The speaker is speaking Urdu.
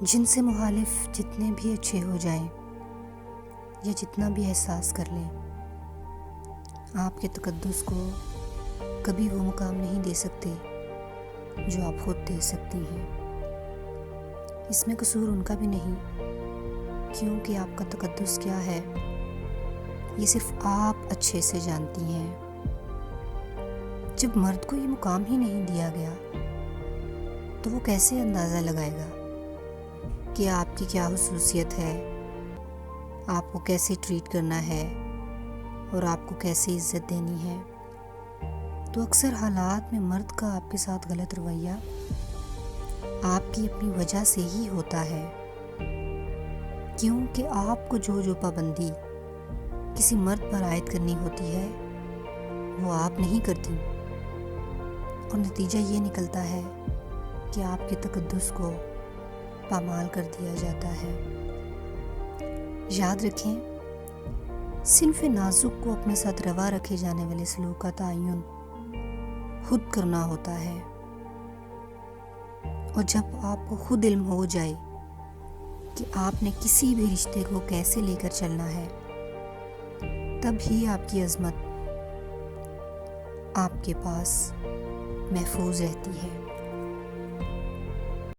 جن سے مخالف جتنے بھی اچھے ہو جائیں یا جتنا بھی احساس کر لیں، آپ کے تقدس کو کبھی وہ مقام نہیں دے سکتے جو آپ خود دے سکتی ہیں۔ اس میں قصور ان کا بھی نہیں، کیونکہ آپ کا تقدس کیا ہے یہ صرف آپ اچھے سے جانتی ہیں۔ جب مرد کو یہ مقام ہی نہیں دیا گیا تو وہ کیسے اندازہ لگائے گا کہ آپ کی کیا خصوصیت ہے، آپ کو کیسے ٹریٹ کرنا ہے اور آپ کو کیسے عزت دینی ہے۔ تو اکثر حالات میں مرد کا آپ کے ساتھ غلط رویہ آپ کی اپنی وجہ سے ہی ہوتا ہے، کیونکہ آپ کو جو پابندی کسی مرد پر عائد کرنی ہوتی ہے وہ آپ نہیں کرتی، اور نتیجہ یہ نکلتا ہے کہ آپ کے تقدس کو پامال کر دیا جاتا ہے۔ یاد رکھیں، صنف نازک کو اپنے ساتھ روا رکھے جانے والے سلوک کا تعین خود کرنا ہوتا ہے، اور جب آپ کو خود علم ہو جائے کہ آپ نے کسی بھی رشتے کو کیسے لے کر چلنا ہے، تب ہی آپ کی عظمت آپ کے پاس محفوظ رہتی ہے۔